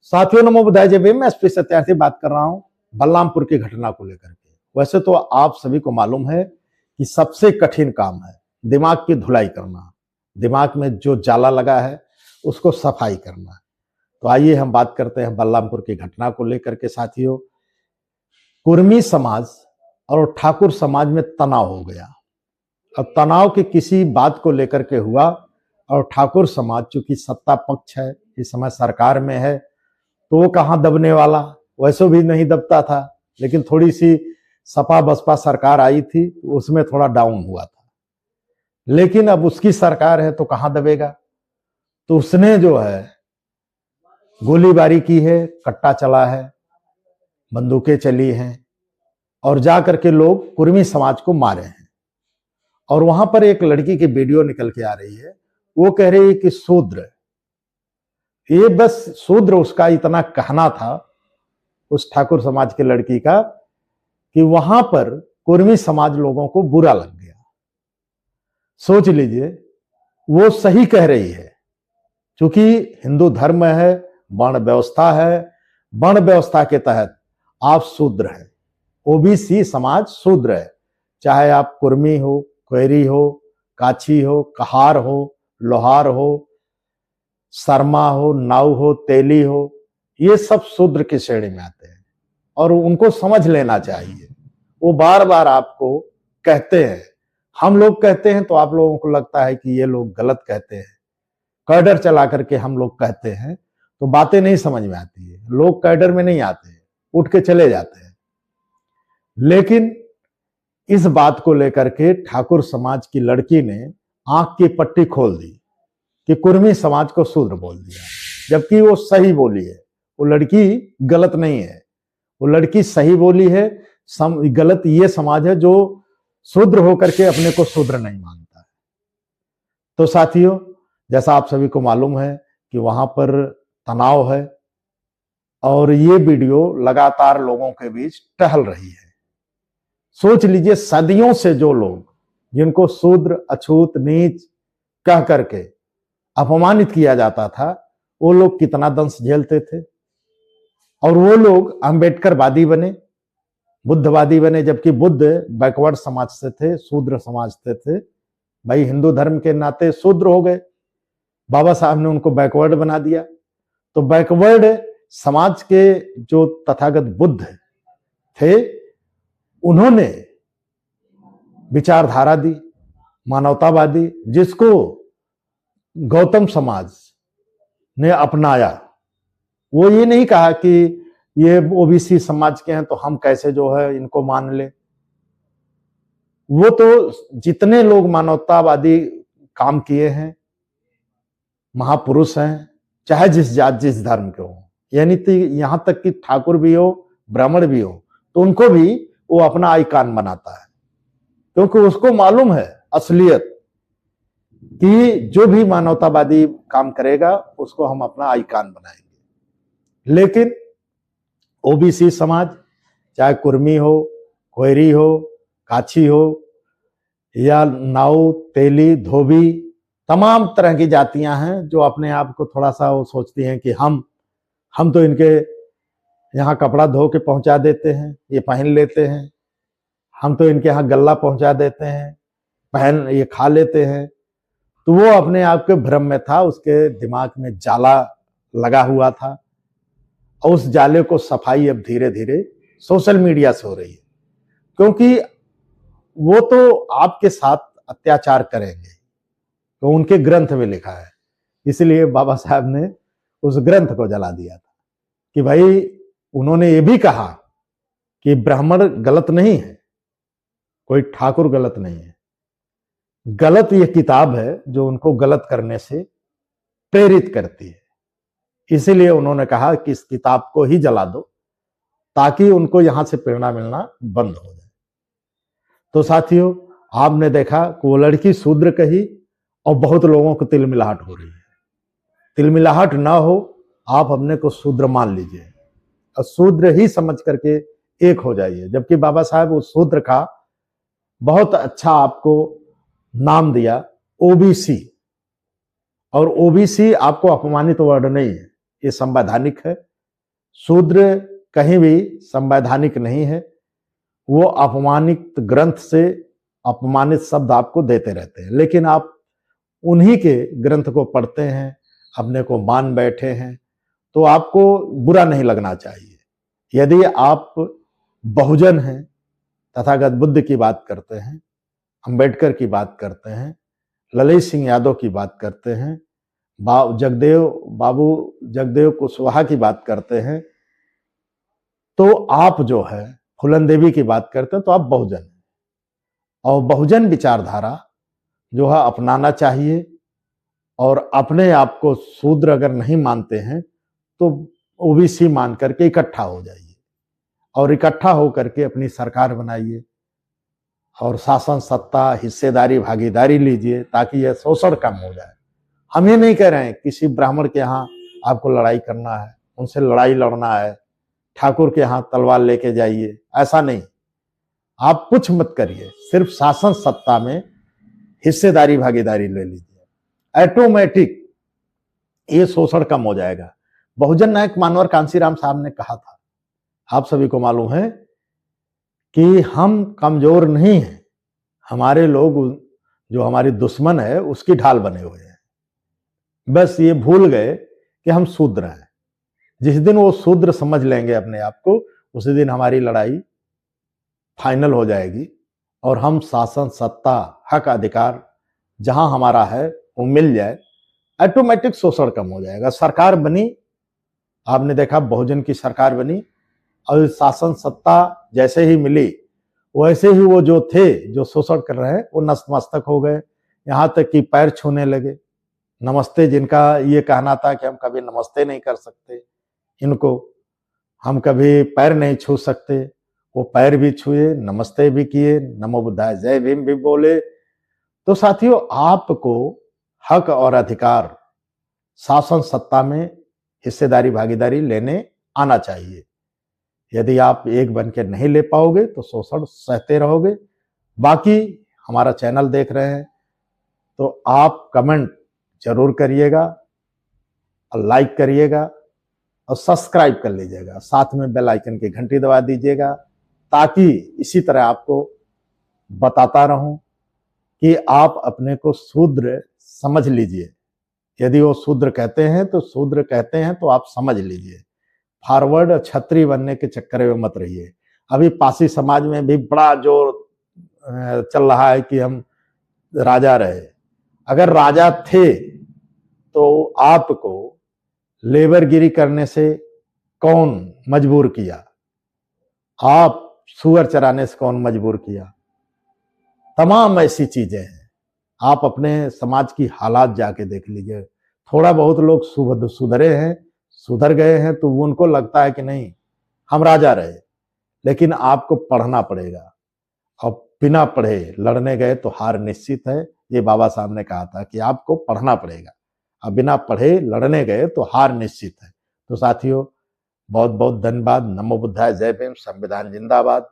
साथियों नमो बुद्धाय जय भीम। मैं एसपी सत्यार्थी बात कर रहा हूं बलरामपुर की घटना को लेकर के। वैसे तो आप सभी को मालूम है कि सबसे कठिन काम है दिमाग की धुलाई करना, दिमाग में जो जाला लगा है उसको सफाई करना। तो आइए हम बात करते हैं बलरामपुर की घटना को लेकर के। साथियों, कुर्मी समाज और ठाकुर समाज में तनाव हो गया। अब तनाव के किसी बात को लेकर के हुआ और ठाकुर समाज चूंकि सत्ता पक्ष है, इस समय सरकार में है, तो वो कहाँ दबने वाला, वैसे भी नहीं दबता था। लेकिन थोड़ी सी सपा बसपा सरकार आई थी तो उसमें थोड़ा डाउन हुआ था, लेकिन अब उसकी सरकार है तो कहाँ दबेगा। तो उसने जो है गोलीबारी की है, कट्टा चला है, बंदूकें चली हैं और जा करके लोग कुर्मी समाज को मारे हैं। और वहां पर एक लड़की की वीडियो निकल के आ रही है, वो कह रही है कि शूद्र, ये बस शूद्र उसका इतना कहना था उस ठाकुर समाज के लड़की का कि वहां पर कुर्मी समाज लोगों को बुरा लग गया। सोच लीजिए, वो सही कह रही है, क्योंकि हिंदू धर्म है, वर्ण व्यवस्था है, वर्ण व्यवस्था के तहत आप शूद्र हैं, ओबीसी समाज शूद्र है। चाहे आप कुर्मी हो, कोयरी हो, काछी हो, कहार हो, लोहार हो, शर्मा हो, नाऊ हो, तेली हो, ये सब शूद्र की श्रेणी में आते हैं और उनको समझ लेना चाहिए। वो बार बार आपको कहते हैं, हम लोग कहते हैं तो आप लोगों को लगता है कि ये लोग गलत कहते हैं, कैडर चला करके हम लोग कहते हैं तो बातें नहीं समझ में आती है, लोग कैडर में नहीं आते हैं, उठ के चले जाते हैं। लेकिन इस बात को लेकर के ठाकुर समाज की लड़की ने आंख की पट्टी खोल दी कि कुर्मी समाज को शूद्र बोल दिया, जबकि वो सही बोली है। वो लड़की गलत नहीं है, वो लड़की सही बोली है। गलत ये समाज है जो शूद्र होकर के अपने को शूद्र नहीं मानता है। तो साथियों, जैसा आप सभी को मालूम है कि वहां पर तनाव है और ये वीडियो लगातार लोगों के बीच टहल रही है। सोच लीजिए, सदियों से जो लोग जिनको शूद्र, अछूत, नीच कह करके अपमानित किया जाता था, वो लोग कितना दंश झेलते थे। और वो लोग अम्बेडकरवादी बने, बुद्धवादी बने, जबकि बुद्ध बैकवर्ड समाज से थे, शूद्र समाज से थे। भाई हिंदू धर्म के नाते शूद्र हो गए, बाबा साहब ने उनको बैकवर्ड बना दिया। तो बैकवर्ड समाज के जो तथागत बुद्ध थे, उन्होंने विचारधारा दी मानवतावादी, जिसको गौतम समाज ने अपनाया। वो ये नहीं कहा कि ये ओबीसी समाज के हैं तो हम कैसे जो है इनको मान ले। वो तो जितने लोग मानवतावादी काम किए हैं, महापुरुष हैं, चाहे जिस जात जिस धर्म के हो, यानी यहां तक कि ठाकुर भी हो, ब्राह्मण भी हो, तो उनको भी वो अपना आइकॉन बनाता है, क्योंकि उसको मालूम है असलियत कि जो भी मानवतावादी काम करेगा उसको हम अपना आइकॉन बनाएंगे। लेकिन ओबीसी समाज, चाहे कुर्मी हो, कोयरी हो, काछी हो या नाऊ, तेली, धोबी, तमाम तरह की जातियां हैं जो अपने आप को थोड़ा सा वो सोचती हैं कि हम तो इनके यहाँ कपड़ा धो के पहुंचा देते हैं, ये पहन लेते हैं, हम तो इनके यहाँ गल्ला पहुंचा देते हैं, पहन ये खा लेते हैं। तो वो अपने आप के भ्रम में था, उसके दिमाग में जाला लगा हुआ था और उस जाले को सफाई अब धीरे धीरे सोशल मीडिया से हो रही है, क्योंकि वो तो आपके साथ अत्याचार करेंगे, तो उनके ग्रंथ में लिखा है। इसलिए बाबा साहब ने उस ग्रंथ को जला दिया था कि भाई, उन्होंने ये भी कहा कि ब्राह्मण गलत नहीं है, कोई ठाकुर गलत नहीं है, गलत ये किताब है जो उनको गलत करने से प्रेरित करती है। इसीलिए उन्होंने कहा कि इस किताब को ही जला दो ताकि उनको यहां से प्रेरणा मिलना बंद हो जाए। तो साथियों, आपने देखा कि वो लड़की शूद्र कही और बहुत लोगों को तिलमिलाहट हो रही है। तिलमिलाहट ना हो, आप अपने को शूद्र मान लीजिए और शूद्र ही समझ करके एक हो जाइए। जबकि बाबा साहब उस शूद्र का बहुत अच्छा आपको नाम दिया, ओबीसी। और ओबीसी आपको अपमानित वर्ड नहीं है, ये संवैधानिक है, शूद्र कहीं भी संवैधानिक नहीं है। वो अपमानित ग्रंथ से अपमानित शब्द आपको देते रहते हैं, लेकिन आप उन्हीं के ग्रंथ को पढ़ते हैं, अपने को मान बैठे हैं, तो आपको बुरा नहीं लगना चाहिए। यदि आप बहुजन हैं, तथागत बुद्ध की बात करते हैं, अंबेडकर की बात करते हैं, ललित सिंह यादव की बात करते हैं, बाबू जगदेव कुशवाहा की बात करते हैं, तो आप जो है फूलन देवी की बात करते हैं, तो आप बहुजन हैं। और बहुजन विचारधारा जो है अपनाना चाहिए, और अपने आप को शूद्र अगर नहीं मानते हैं तो ओबीसी मान करके इकट्ठा हो जाइए, और इकट्ठा होकर के अपनी सरकार बनाइए, और शासन सत्ता हिस्सेदारी भागीदारी लीजिए, ताकि यह शोषण कम हो जाए। हम ये नहीं कह रहे हैं किसी ब्राह्मण के यहाँ आपको लड़ाई करना है, उनसे लड़ाई लड़ना है, ठाकुर के यहाँ तलवार लेके जाइए, ऐसा नहीं। आप कुछ मत करिए, सिर्फ शासन सत्ता में हिस्सेदारी भागीदारी ले लीजिए, ऑटोमेटिक ये शोषण कम हो जाएगा। बहुजन नायक मानवर कांशीराम साहब ने कहा था, आप सभी को मालूम है कि हम कमजोर नहीं हैं, हमारे लोग जो हमारी दुश्मन है उसकी ढाल बने हुए हैं। बस ये भूल गए कि हम शूद्र हैं। जिस दिन वो शूद्र समझ लेंगे अपने आप को, उसी दिन हमारी लड़ाई फाइनल हो जाएगी, और हम शासन सत्ता हक अधिकार जहां हमारा है वो मिल जाए, ऑटोमेटिक शोषण कम हो जाएगा। सरकार बनी, आपने देखा बहुजन की सरकार बनी, और शासन सत्ता जैसे ही मिली वैसे ही वो जो थे जो शोषण कर रहे हैं वो नतमस्तक हो गए, यहां तक कि पैर छूने लगे। नमस्ते, जिनका ये कहना था कि हम कभी नमस्ते नहीं कर सकते, इनको हम कभी पैर नहीं छू सकते, वो पैर भी छुए, नमस्ते भी किए, नमो बुद्धाय जय भीम भी बोले। तो साथियों, आपको हक और अधिकार शासन सत्ता में हिस्सेदारी भागीदारी लेने आना चाहिए। यदि आप एक बन के नहीं ले पाओगे तो शोषण सहते रहोगे। बाकी हमारा चैनल देख रहे हैं तो आप कमेंट जरूर करिएगा, लाइक करिएगा और सब्सक्राइब कर लीजिएगा, साथ में बेल आइकन की घंटी दबा दीजिएगा, ताकि इसी तरह आपको बताता रहूं कि आप अपने को शूद्र समझ लीजिए। यदि वो शूद्र कहते हैं तो शूद्र कहते हैं तो आप समझ लीजिए। फॉरवर्ड छत्री बनने के चक्कर में मत रहिए। अभी पासी समाज में भी बड़ा जोर चल रहा है कि हम राजा रहे। अगर राजा थे तो आपको लेबरगिरी करने से कौन मजबूर किया? आप सुअर चराने से कौन मजबूर किया? तमाम ऐसी चीजें हैं। आप अपने समाज की हालात जाके देख लीजिए। थोड़ा बहुत लोग सुधरे हैं, सुधर गए हैं, तो उनको लगता है कि नहीं हम राजा रहे, लेकिन आपको पढ़ना पड़ेगा, और बिना पढ़े लड़ने गए तो हार निश्चित है। ये बाबा साहब ने कहा था कि आपको पढ़ना पड़ेगा, अब बिना पढ़े लड़ने गए तो हार निश्चित है। तो साथियों, बहुत बहुत धन्यवाद। नमो बुद्धाय जय भीम। संविधान जिंदाबाद।